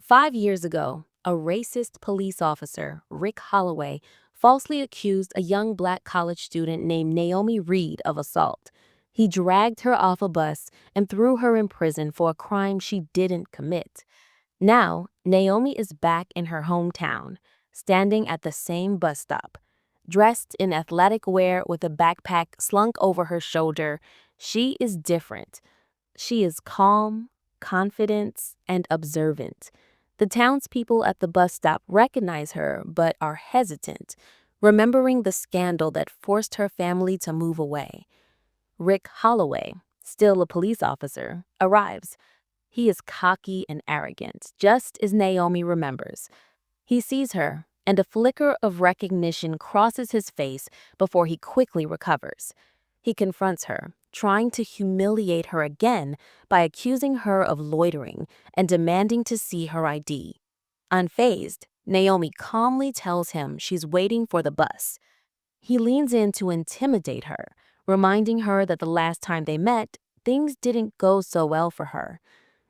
5 years ago, a racist police officer, Rick Holloway, falsely accused a young black college student named Naomi Reed of assault. He dragged her off a bus and threw her in prison for a crime she didn't commit. Now, Naomi is back in her hometown, standing at the same bus stop. Dressed in athletic wear with a backpack slung over her shoulder, she is different. She is calm, confident, and observant. The townspeople at the bus stop recognize her but are hesitant, remembering the scandal that forced her family to move away. Rick Holloway, still a police officer, arrives. He is cocky and arrogant, just as Naomi remembers. He sees her, and a flicker of recognition crosses his face before he quickly recovers. He confronts her, trying to humiliate her again by accusing her of loitering and demanding to see her ID. Unfazed, Naomi calmly tells him she's waiting for the bus. He leans in to intimidate her, reminding her that the last time they met, things didn't go so well for her.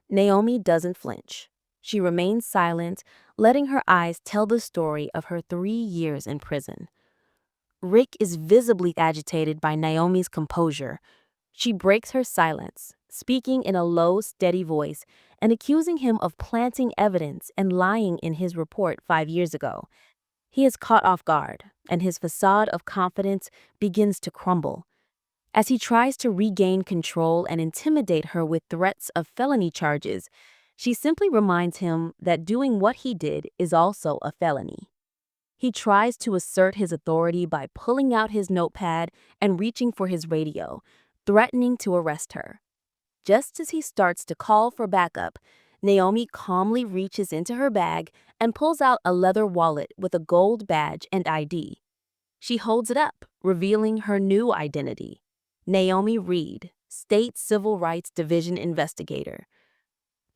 Naomi doesn't flinch. She remains silent, letting her eyes tell the story of her 3 years in prison. Rick is visibly agitated by Naomi's composure. She breaks her silence, speaking in a low, steady voice and accusing him of planting evidence and lying in his report 5 years ago. He is caught off guard, and his facade of confidence begins to crumble. As he tries to regain control and intimidate her with threats of felony charges, she simply reminds him that doing what he did is also a felony. He tries to assert his authority by pulling out his notepad and reaching for his radio, threatening to arrest her. Just as he starts to call for backup, Naomi calmly reaches into her bag and pulls out a leather wallet with a gold badge and ID. She holds it up, revealing her new identity: Naomi Reed, State Civil Rights Division investigator.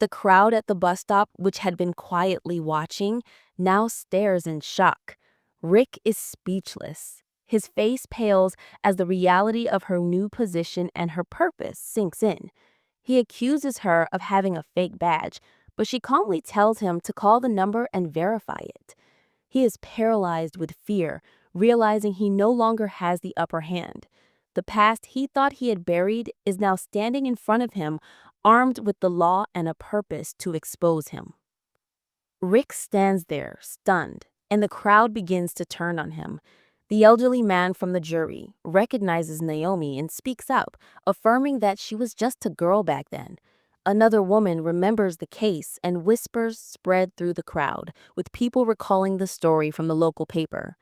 The crowd at the bus stop, which had been quietly watching, now stares in shock. Rick is speechless. His face pales as the reality of her new position and her purpose sinks in. He accuses her of having a fake badge, but she calmly tells him to call the number and verify it. He is paralyzed with fear, realizing he no longer has the upper hand. The past he thought he had buried is now standing in front of him, armed with the law and a purpose to expose him. Rick stands there, stunned, and the crowd begins to turn on him. The elderly man from the jury recognizes Naomi and speaks up, affirming that she was just a girl back then. Another woman remembers the case, and whispers spread through the crowd, with people recalling the story from the local paper.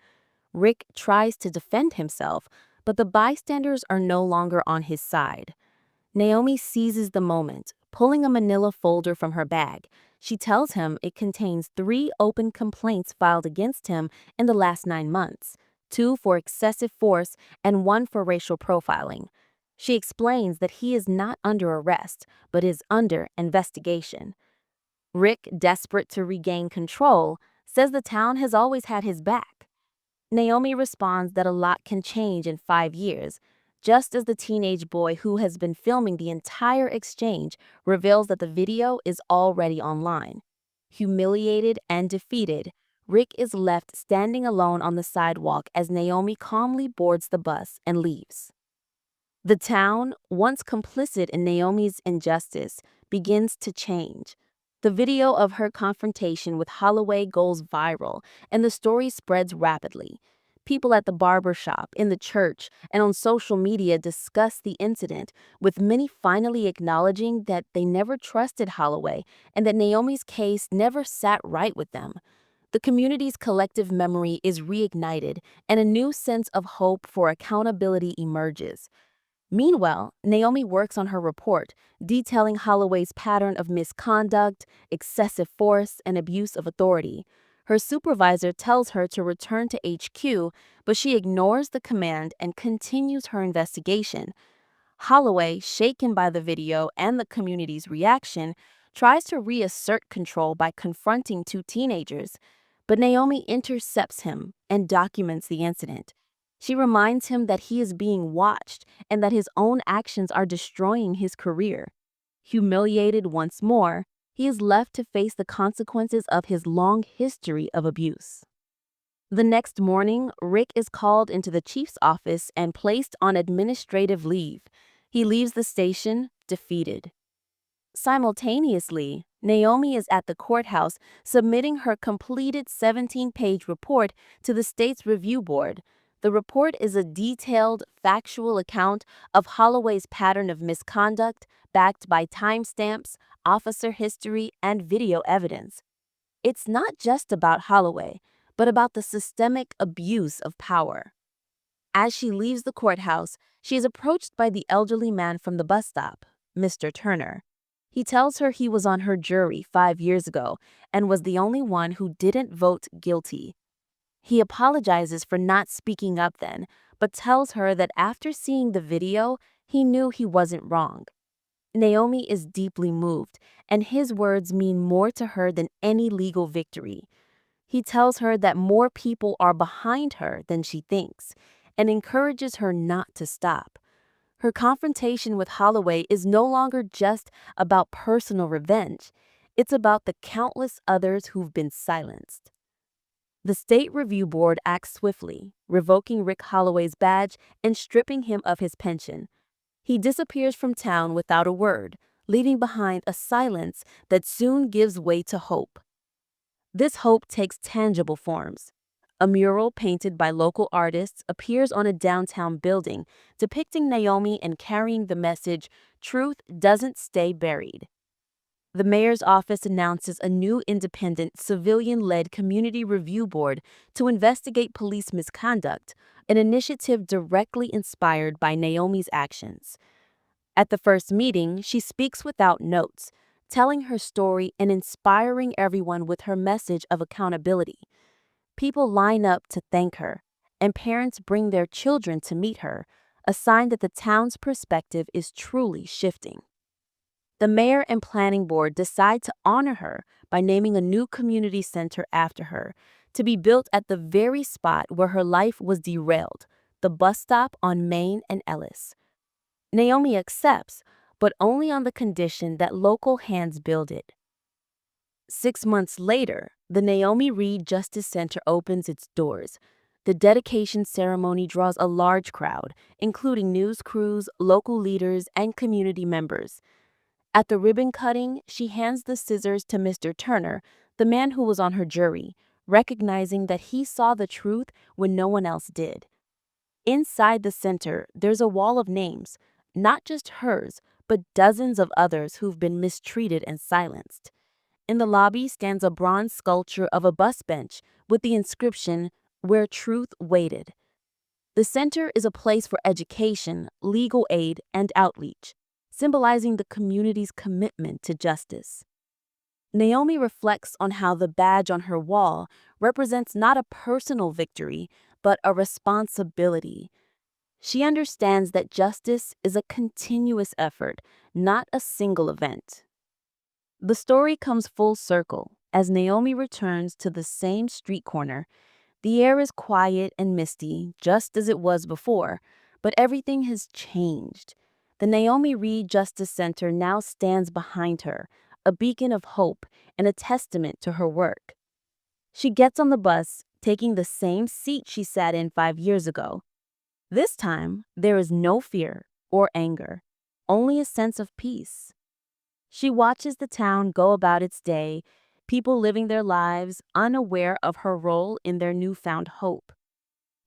Rick tries to defend himself, but the bystanders are no longer on his side. Naomi seizes the moment, pulling a manila folder from her bag. She tells him it contains 3 open complaints filed against him in the last 9 months, 2 for excessive force and 1 for racial profiling. She explains that he is not under arrest, but is under investigation. Rick, desperate to regain control, says the town has always had his back. Naomi responds that a lot can change in 5 years, just as the teenage boy who has been filming the entire exchange reveals that the video is already online. Humiliated and defeated, Rick is left standing alone on the sidewalk as Naomi calmly boards the bus and leaves. The town, once complicit in Naomi's injustice, begins to change. The video of her confrontation with Holloway goes viral, and the story spreads rapidly. People at the barber shop, in the church, and on social media discuss the incident, with many finally acknowledging that they never trusted Holloway and that Naomi's case never sat right with them. The community's collective memory is reignited, and a new sense of hope for accountability emerges. Meanwhile, Naomi works on her report, detailing Holloway's pattern of misconduct, excessive force, and abuse of authority. Her supervisor tells her to return to HQ, but she ignores the command and continues her investigation. Holloway, shaken by the video and the community's reaction, tries to reassert control by confronting 2 teenagers, but Naomi intercepts him and documents the incident. She reminds him that he is being watched and that his own actions are destroying his career. Humiliated once more, He is left to face the consequences of his long history of abuse. The next morning, Rick is called into the chief's office and placed on administrative leave. He leaves the station defeated. Simultaneously, Naomi is at the courthouse submitting her completed 17-page report to the state's review board. The report is a detailed, factual account of Holloway's pattern of misconduct, backed by timestamps, officer history, and video evidence. It's not just about Holloway, but about the systemic abuse of power. As she leaves the courthouse, she is approached by the elderly man from the bus stop, Mr. Turner. He tells her he was on her jury 5 years ago and was the only one who didn't vote guilty. He apologizes for not speaking up then, but tells her that after seeing the video, he knew he wasn't wrong. Naomi is deeply moved, and his words mean more to her than any legal victory. He tells her that more people are behind her than she thinks, and encourages her not to stop. Her confrontation with Holloway is no longer just about personal revenge. It's about the countless others who've been silenced. The State Review Board acts swiftly, revoking Rick Holloway's badge and stripping him of his pension. He disappears from town without a word, leaving behind a silence that soon gives way to hope. This hope takes tangible forms. A mural painted by local artists appears on a downtown building, depicting Naomi and carrying the message, "Truth doesn't stay buried." The mayor's office announces a new independent, civilian-led community review board to investigate police misconduct, an initiative directly inspired by Naomi's actions. At the first meeting, she speaks without notes, telling her story and inspiring everyone with her message of accountability. People line up to thank her, and parents bring their children to meet her, a sign that the town's perspective is truly shifting. The mayor and planning board decide to honor her by naming a new community center after her, to be built at the very spot where her life was derailed, the bus stop on Main and Ellis. Naomi accepts, but only on the condition that local hands build it. 6 months later, the Naomi Reed Justice Center opens its doors. The dedication ceremony draws a large crowd, including news crews, local leaders, and community members. At the ribbon cutting, she hands the scissors to Mr. Turner, the man who was on her jury, recognizing that he saw the truth when no one else did. Inside the center, there's a wall of names, not just hers, but dozens of others who've been mistreated and silenced. In the lobby stands a bronze sculpture of a bus bench with the inscription, "Where Truth Waited." The center is a place for education, legal aid, and outreach, symbolizing the community's commitment to justice. Naomi reflects on how the badge on her wall represents not a personal victory, but a responsibility. She understands that justice is a continuous effort, not a single event. The story comes full circle as Naomi returns to the same street corner. The air is quiet and misty, just as it was before, but everything has changed. The Naomi Reed Justice Center now stands behind her, a beacon of hope and a testament to her work. She gets on the bus, taking the same seat she sat in 5 years ago. This time, there is no fear or anger, only a sense of peace. She watches the town go about its day, people living their lives unaware of her role in their newfound hope.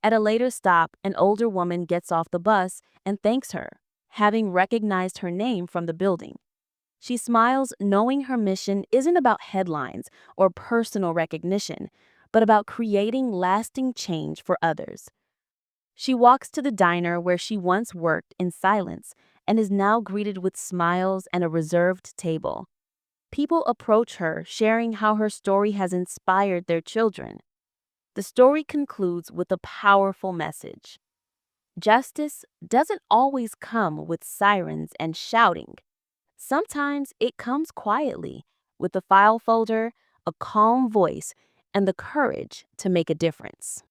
At a later stop, an older woman gets off the bus and thanks her, having recognized her name from the building. She smiles, knowing her mission isn't about headlines or personal recognition, but about creating lasting change for others. She walks to the diner where she once worked in silence and is now greeted with smiles and a reserved table. People approach her, sharing how her story has inspired their children. The story concludes with a powerful message. Justice doesn't always come with sirens and shouting. Sometimes it comes quietly, with a file folder, a calm voice, and the courage to make a difference.